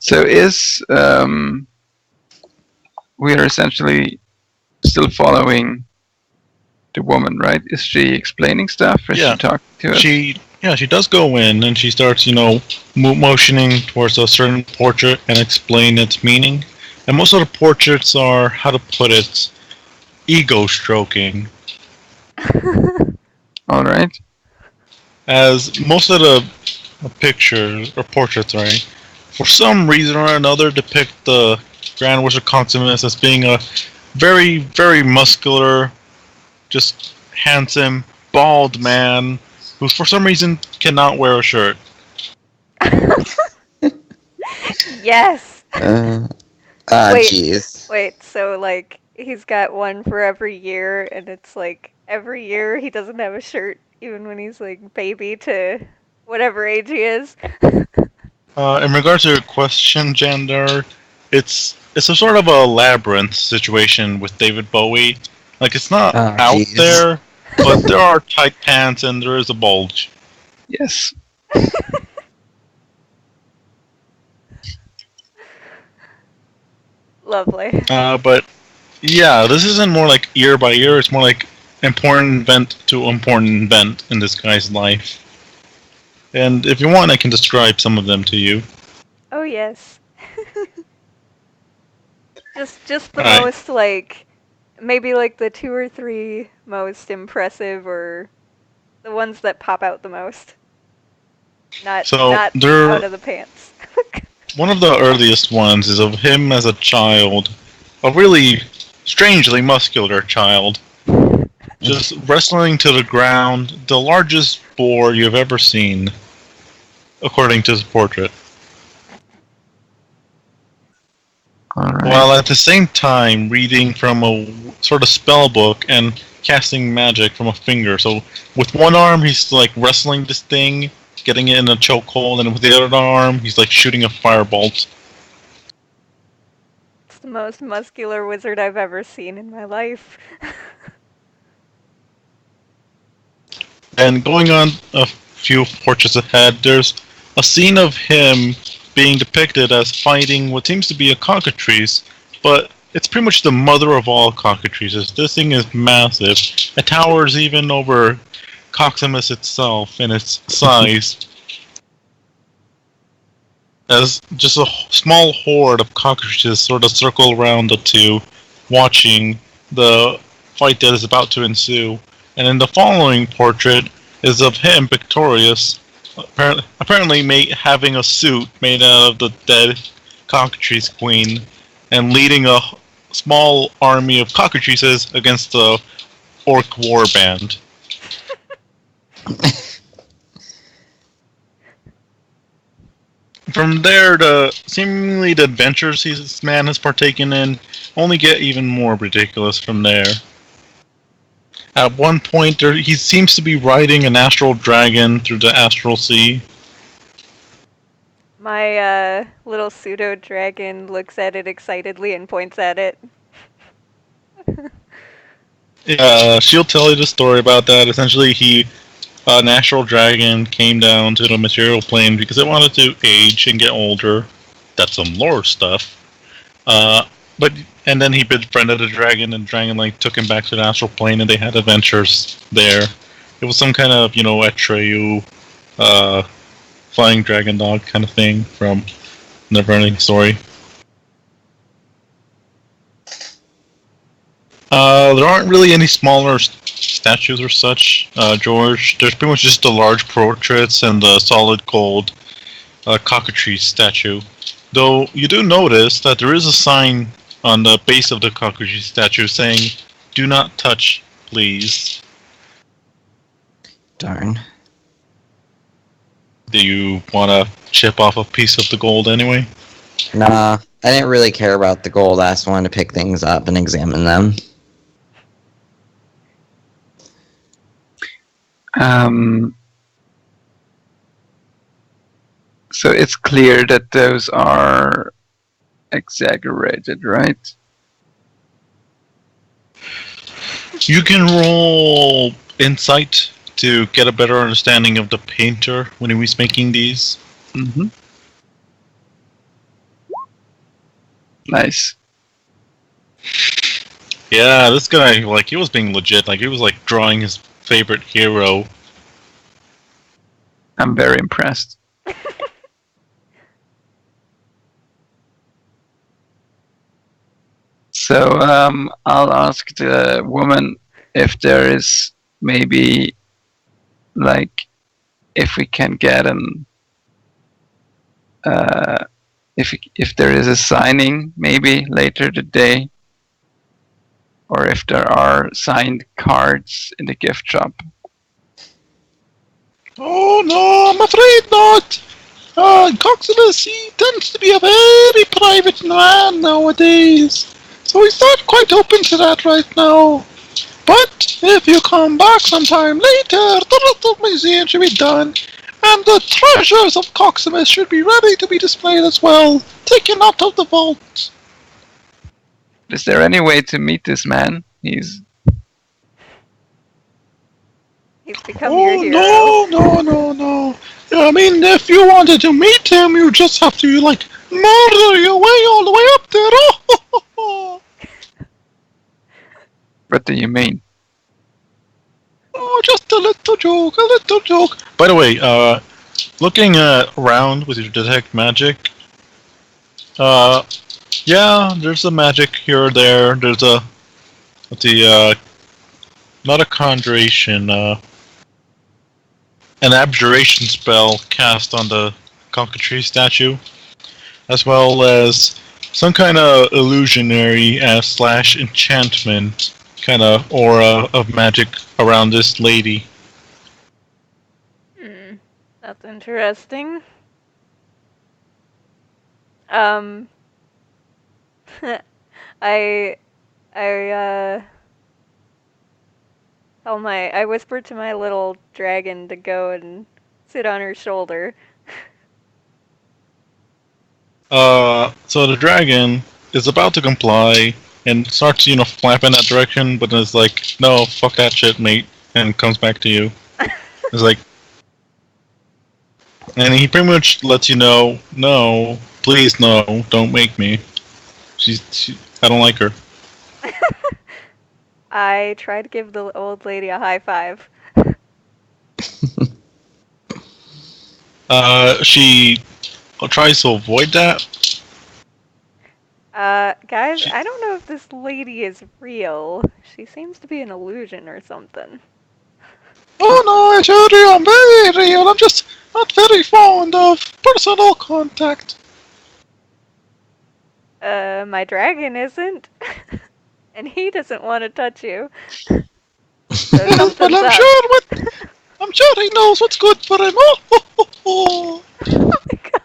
So we are essentially still following the woman, right? Is she explaining stuff? Is she Yeah, talking to us? she does go in and she starts, motioning towards a certain portrait and explain its meaning. And most of the portraits are, how to put it, ego stroking. All right. As most of the pictures or portraits, right, for some reason or another, depict the Grand Wizard Coximus as being a very, very muscular, just handsome, bald man who, for some reason, cannot wear a shirt. Yes. Wait, Jeez. wait. So like he's got one for every year, and it's like every year he doesn't have a shirt, even when he's like baby to whatever age he is. In regards to your question, Jandar, it's a sort of a labyrinth situation with David Bowie. Like, it's not out Jeez. there, but there are tight pants and there is a bulge. Yes. Lovely. But yeah, this isn't more like year by year. It's more like important event to important event in this guy's life. And if you want, I can describe some of them to you. Oh yes. Just the Alright. most like maybe like the two or three most impressive or the ones that pop out the most. Not So not there, out of the pants. one of the earliest ones is of him as a child, a really strangely muscular child, just wrestling to the ground, the largest boar you've ever seen, according to his portrait. All right. While at the same time reading from a sort of spell book and casting magic from a finger. So with one arm he's like wrestling this thing, getting it in a chokehold, and with the other arm he's like shooting a firebolt. It's the most muscular wizard I've ever seen in my life. And going on a few portraits ahead, there's a scene of him being depicted as fighting what seems to be a cockatrice, but it's pretty much the mother of all cockatrices. This thing is massive. It towers even over Coximus itself in its size. As just a small horde of cockatrices sort of circle around the two, watching the fight that is about to ensue. And in the following portrait is of him victorious, apparently having a suit made out of the dead cockatrice queen, and leading a small army of cockatrices against the orc war band. From there, seemingly the adventures this man has partaken in only get even more ridiculous from there. At one point, he seems to be riding an astral dragon through the astral sea. My little pseudo dragon looks at it excitedly and points at it. She'll tell you the story about that. Essentially, an astral dragon came down to the material plane because it wanted to age and get older. That's some lore stuff. But and then he befriended a dragon, and the dragon took him back to the astral plane, and they had adventures there. It was some kind of Atreyu, flying dragon dog kind of thing from Neverending Story. There aren't really any smaller statues or such, George. There's pretty much just the large portraits and the solid gold cockatrice statue. Though you do notice that there is a sign on the base of the cockatrice statue saying, "Do not touch, please." Darn. Do you want to chip off a piece of the gold anyway? Nah, I didn't really care about the gold. I just wanted to pick things up and examine them. So it's clear that those are exaggerated, right? You can roll insight to get a better understanding of the painter when he was making these. Mm-hmm. Nice. Yeah, this guy, like, he was being legit. Like, he was, like, drawing his favorite hero. I'm very impressed. So I'll ask the woman if there is maybe like if we can get an if there is a signing maybe later today, or if there are signed cards in the gift shop. Oh, no, I'm afraid not. Coximus, he tends to be a very private man nowadays. So he's not quite open to that right now. But if you come back sometime later, the rest of the museum should be done. And the treasures of Coximus should be ready to be displayed as well, taken out of the vault. Is there any way to meet this man? He's become your hero. No. I mean, if you wanted to meet him, you just have to, like, murder your way all the way up there. Oh, what do you mean? oh, just a little joke. By the way, looking around with your detect magic, yeah, there's a magic here or there. There's not a conjuration, an abjuration spell cast on the cockatrice statue, as well as some kind of illusionary slash enchantment kind of aura of magic around this lady. That's interesting. I I whispered to my little dragon to go and sit on her shoulder. So the dragon is about to comply and starts, flapping that direction, but is like, no, fuck that shit, mate, and comes back to you. It's like, and he pretty much lets you know, no, please, no, don't make me. I don't like her. I try to give the old lady a high five. She tries to avoid that. Guys, I don't know if this lady is real. She seems to be an illusion or something. Oh no, I assure you, I'm very real. I'm just not very fond of personal contact. My dragon isn't. And he doesn't want to touch you. So But I'm sure he knows what's good for him. Oh my god.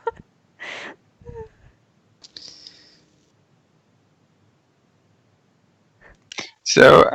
So